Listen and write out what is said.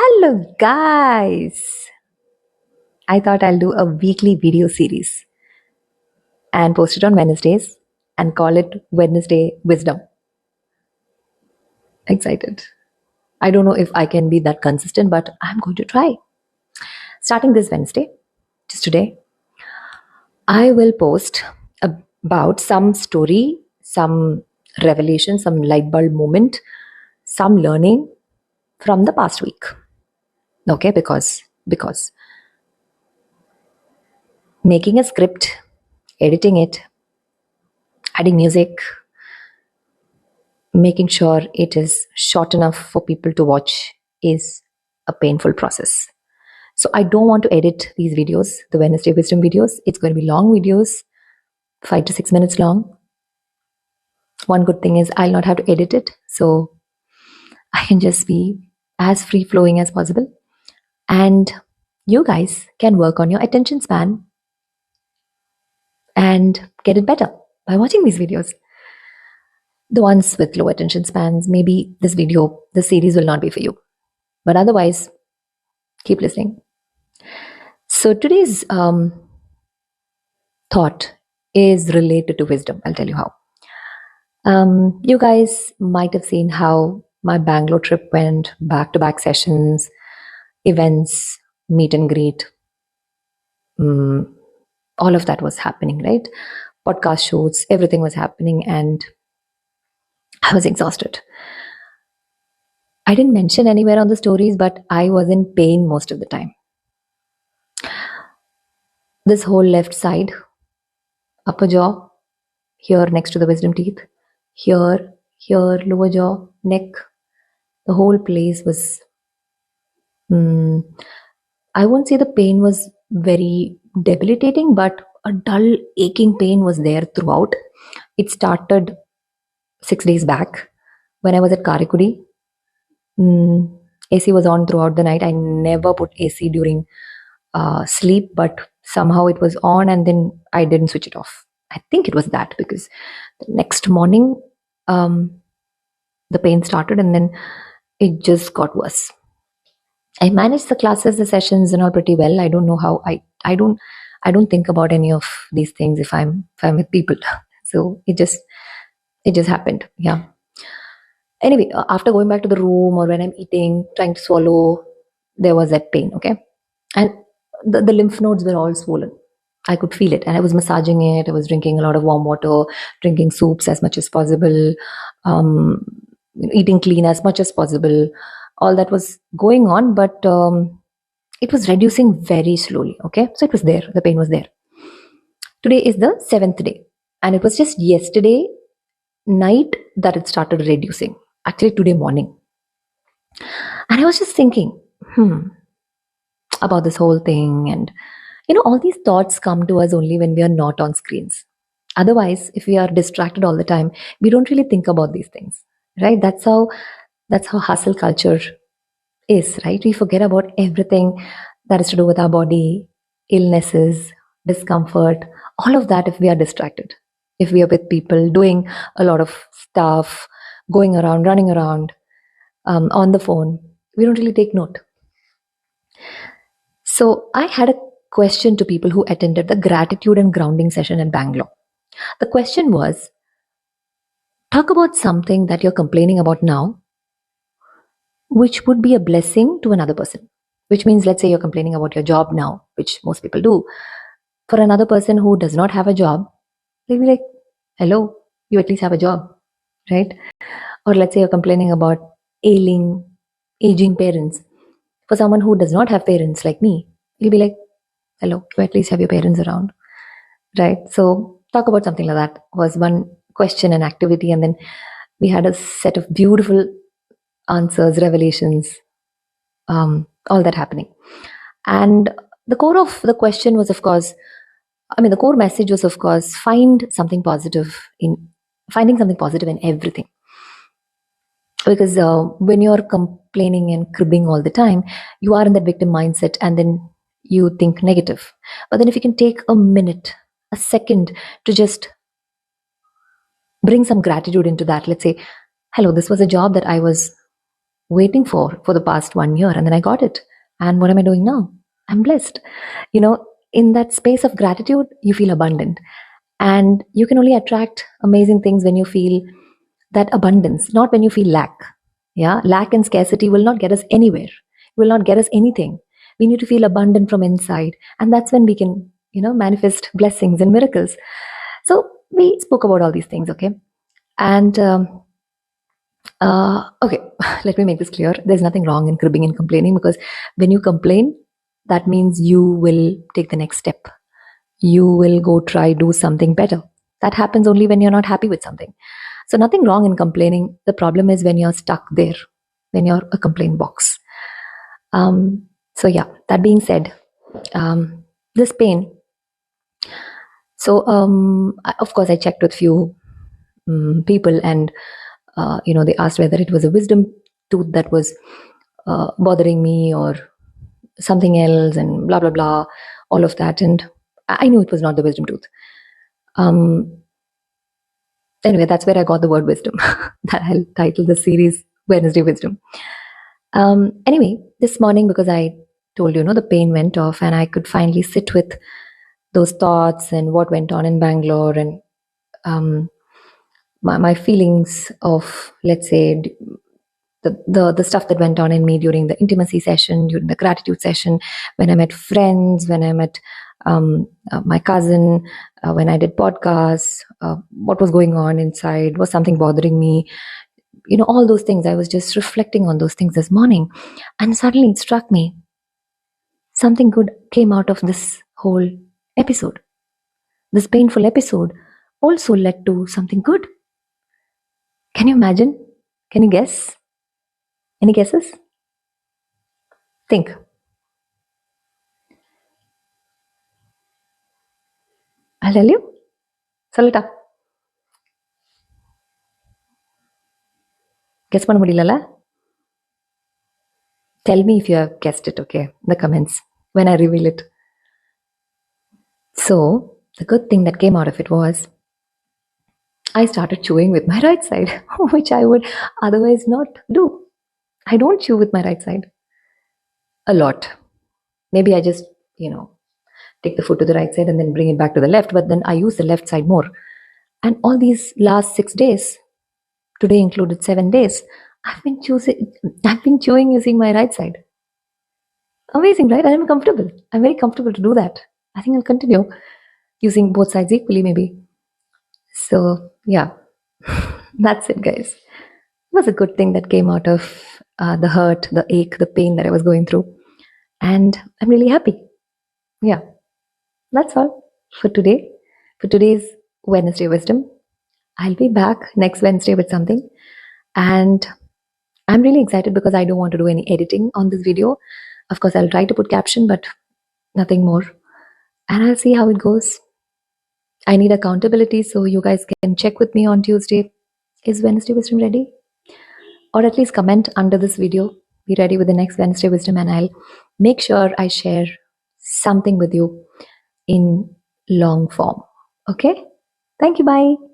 Hello, guys. I thought I'll do a weekly video series and post it on Wednesdays and call it Wednesday Wisdom. Excited. I don't know if I can be that consistent, but I'm going to try. Starting this Wednesday, just today, I will post about some story, some revelation, some light bulb moment, some learning from the past week. Okay, because making a script, editing it, adding music, making sure it is short enough for people to watch is a painful process. So I don't want to edit these videos, the Wednesday Wisdom videos. It's going to be long videos, 5 to 6 minutes long. One good thing is I'll not have to edit it. So I can just be as free flowing as possible. And you guys can work on your attention span and get it better by watching these videos. The ones with low attention spans, maybe this series will not be for you. But otherwise, keep listening. So today's thought is related to wisdom. I'll tell you how. You guys might have seen how my Bangalore trip went, back-to-back sessions, events, meet and greet. All of that was happening, right? Podcast shoots, everything was happening, and I was exhausted. I didn't mention anywhere on the stories, but I was in pain most of the time. This whole left side, upper jaw, here next to the wisdom teeth, here, lower jaw, neck, the whole place was, I won't say the pain was very debilitating, but a dull aching pain was there throughout. It started 6 days back when I was at Karikudi. AC was on throughout the night. I never put AC during sleep, but somehow it was on and then I didn't switch it off. I think it was that because the next morning the pain started and then it just got worse. I managed the classes, the sessions and all pretty well. I don't know how I don't think about any of these things if I'm with people. So it just happened. Yeah. Anyway, after going back to the room or when I'm eating, trying to swallow, there was that pain, okay? And the lymph nodes were all swollen. I could feel it and I was massaging it. I was drinking a lot of warm water, drinking soups as much as possible, eating clean as much as possible. All that was going on, but it was reducing very slowly, okay? So it was there. The pain was there. Today is the 7th day and it was just yesterday night that it started reducing. Actually, today morning. And I was just thinking, about this whole thing. And, all these thoughts come to us only when we are not on screens. Otherwise, if we are distracted all the time, we don't really think about these things, right? That's how hustle culture is, right? We forget about everything that is to do with our body, illnesses, discomfort, all of that if we are distracted. If we are with people doing a lot of stuff, going around, running around, on the phone, we don't really take note. So I had a question to people who attended the gratitude and grounding session in Bangalore. The question was, talk about something that you're complaining about now, which would be a blessing to another person. Which means, let's say you're complaining about your job now, which most people do. For another person who does not have a job, they'll be like, hello, you at least have a job, right? Or let's say you're complaining about aging parents. For someone who does not have parents like me, you'll be like, hello, you at least have your parents around, right? So talk about something like that was one question and activity. And then we had a set of beautiful answers, revelations, all that happening. And the core of the question was, of course, the core message was, of course, finding something positive in everything. Because when you're complaining and cribbing all the time, you are in that victim mindset and then you think negative. But then if you can take a minute, a second to just bring some gratitude into that, let's say, hello, this was a job that I was waiting for the past 1 year, and then I got it. And what am I doing now? I'm blessed. You know, in that space of gratitude, you feel abundant. And you can only attract amazing things when you feel that abundance, not when you feel lack. Yeah, lack and scarcity will not get us anywhere, will not get us anything. We need to feel abundant from inside. And that's when we can, manifest blessings and miracles. So we spoke about all these things, okay? And okay, let me make this clear. There's nothing wrong in cribbing and complaining, because when you complain, that means you will take the next step. You will go try do something better. That happens only when you're not happy with something. So nothing wrong in complaining. The problem is when you're stuck there, when you're a complaint box. So yeah, that being said, this pain. So of course, I checked with few people, and they asked whether it was a wisdom tooth that was bothering me or something else, and blah blah blah, all of that. And I knew it was not the wisdom tooth. Anyway, that's where I got the word wisdom. That I'll title the series Wednesday Wisdom. Anyway, this morning, because I told you, the pain went off, and I could finally sit with those thoughts and what went on in Bangalore, and my feelings of, let's say, the stuff that went on in me during the intimacy session, during the gratitude session, when I met friends, when I met my cousin, when I did podcasts, what was going on inside, was something bothering me, all those things. I was just reflecting on those things this morning, and suddenly it struck me, something good came out of this whole episode. This painful episode also led to something good. Can you imagine? Can you guess? Any guesses? Think. I'll tell you. Solita. Guess பண்ண முடியலல? Tell me if you have guessed it, okay? In the comments when I reveal it. So, the good thing that came out of it was I started chewing with my right side, which I would otherwise not do. I don't chew with my right side a lot. Maybe I just, take the food to the right side and then bring it back to the left, but then I use the left side more. And all these last 6 days, today included 7 days, I've been chewing using my right side. Amazing, right? I'm comfortable. I'm very comfortable to do that. I think I'll continue using both sides equally, maybe. So, yeah, that's it, guys. It was a good thing that came out of the hurt, the ache, the pain that I was going through. And I'm really happy. Yeah, that's all for today. For today's Wednesday Wisdom. I'll be back next Wednesday with something. And I'm really excited because I don't want to do any editing on this video. Of course, I'll try to put caption, but nothing more. And I'll see how it goes. I need accountability, so you guys can check with me on Tuesday. Is Wednesday Wisdom ready? Or at least comment under this video. Be ready with the next Wednesday Wisdom, and I'll make sure I share something with you in long form. Okay? Thank you. Bye.